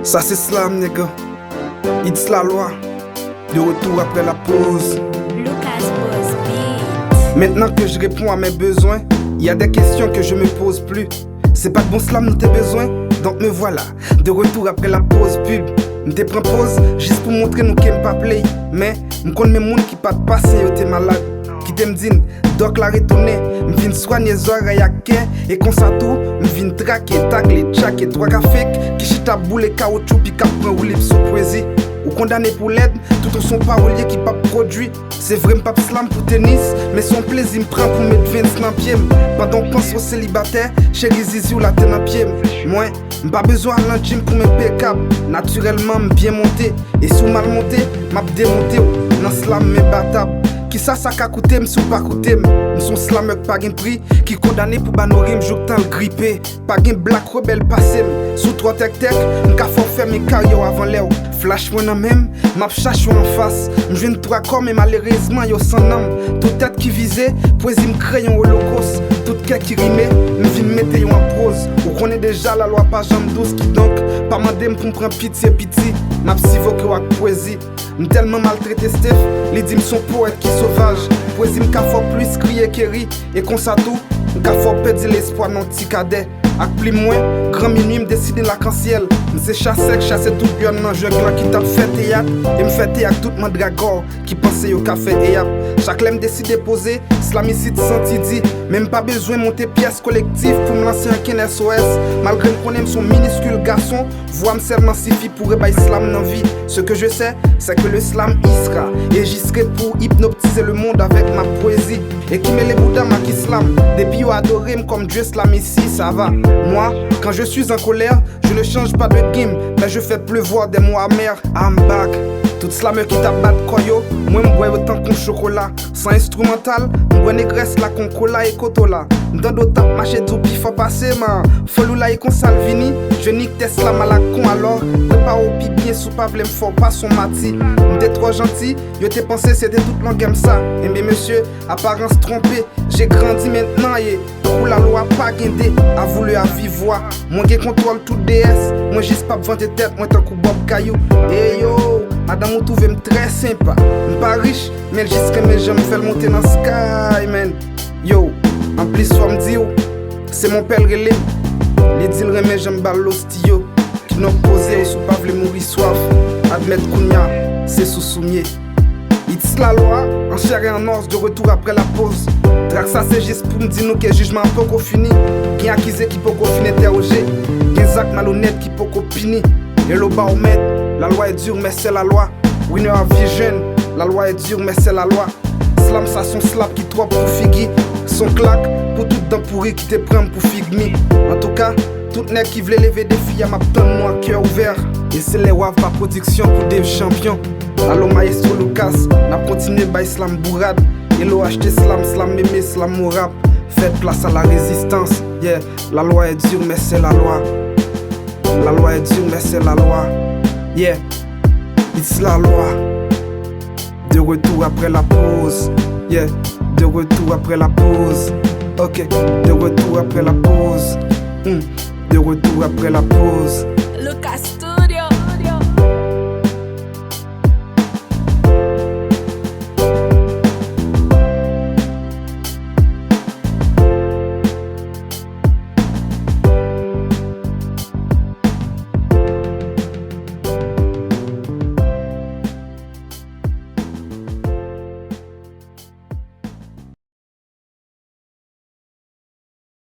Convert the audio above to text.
Ça c'est slam, nigga. It's la loi. De retour après la pause. Lucas Boss Beat. Maintenant que je réponds à mes besoins, il y a des questions que je me pose plus. C'est pas de bon slam nous tes besoins, donc me voilà. De retour après la pause pub. M'te prends pause juste pour montrer nous qu'aime pas play. Mais m'conn mes moun qui pas de passé yo t'es malade. Qui t'aime din, donc la retourner. M'vin soigner oreilles à quai. Et comme ça tout, m'vin traquer, tagler, tchaquer, trois cafés. Qui chita boule caoutchouc, puis cap prend roulé sur poésie. Ou condamné pour l'aide, tout en son parolier qui pas produit. C'est vrai m'pap slam pour tennis, mais son plaisir m'prend pour mettre 20 dans pied. Pendant qu'on pense au célibataire, chéri Zizi ou la tête dans pied. Moi, m'pas besoin d'un gym pour m'impeccable. Naturellement m'bien monté, et sous mal monté, m'a démonté. Dans slam m'imbattable. Qui ça qu'a coûté m'sou pas coûté m'son slameur pas gain prix. Qui condamné pour banorim jouk tan le grippé. Pas gain black rebelle passé sous trois tech m'ka faut faire mes carrières avant l'air. Flash moi nan même, m'a chache en face. M'jwen trois corps mais malheureusement yo sans âme. Toute tête qui visait, poésie m'crayon holocauste. Toute quête qui rimait, m'vin mette yo en prose. Ou connaît déjà la loi pas jambe 12 qui donc pas mandem pour m'prendre pitié. M'a psyvoque wak poésie. M'tellement maltraité Steph, les dîmes sont poètes qui sauvage. Poésie m'ka fort plus crier qu'éri. Et qu'on ça tout, m'ka fort perdre l'espoir non petit cadet. Ak pli moins, grand minuit m'décide l'arc-en-ciel. M'se chasser tout bien nan jungle qui tape fait théâtre. Et m'fait théâtre tout mon dragor qui pensait au café et yap. Chaque lème décide poser, slamicide senti dit. Même pas besoin monter pièce collective pour me lancer un ken SOS. Malgré qu'on aime son minuscule garçon, voix seulement suffit pour ébailler slam dans vie. Ce que je sais, c'est que le slam y sera. Et j'y serai pour hypnotiser le monde avec ma poésie. Et qui met les bouddhas ma qui slam. Depuis yo adoré comme Dieu slam ici, ça va. Moi, quand je suis en colère, je ne change pas de game, mais je fais pleuvoir des mots amers. I'm back. Toute slameur qui t'abat koyo, moi m'bois autant qu'on chocolat. Sans instrumental, m'bois négresse la con cola et kotola. Dans d'autres tapes marché tout pis faut passer man. Folou la et con Salvini, je nique tes slam à la con alors. Prépare au pi bien sous pas v'lem fort pas son mati. M'était trop gentil, yo t'ai pensé c'était toute langue comme ça. Et bien monsieur, apparence trompée, j'ai grandi maintenant et pour la loi pas guindé. A voulu à vive voix, moi qui contrôle tout DS. Moi juste pas vendre tête, moi tant coup Bob Caillou. Hey yo, madame vous trouvez très sympa. M'pas riche, mais jusqu'à mes jambes me fait monter dans sky man. Yo, en plus soit me dit c'est mon père relais. Les deals remet jambes bal l'hostio. Qui n'ont posé ou sous pas vle mourir soif. Admettre Kounia, c'est sous soumier. It's la loi, en chair et en os de retour après la pause. Drac ça c'est juste pour me dire nous que jugement pas qu'on fini. Qui accusé qui peut qu'on finir interroger. Qui actes malhonnête qui peut qu'on pini. Et le baromètre, la loi est dure mais c'est la loi. Winner à vie jeune, la loi est dure mais c'est la loi. Slam ça son slap qui trop pour figui. Son claque pour tout dent pourri qui te prend pour figmi. En tout cas, tout nèg qui voulait lever des filles à ma tonne moi cœur ouvert. Et c'est les waves par production pour des champions. Allo maestro Lucas, n'a continué by slam bourrade. Et l'eau acheté slam mémé, slam au rap. Faites place à la résistance, yeah. La loi est dure mais c'est la loi. La loi est dure mais c'est la loi. Yeah, it's la loi. De retour après la pause. Yeah, de retour après la pause. Ok, de retour après la pause. De retour après la pause. Lucas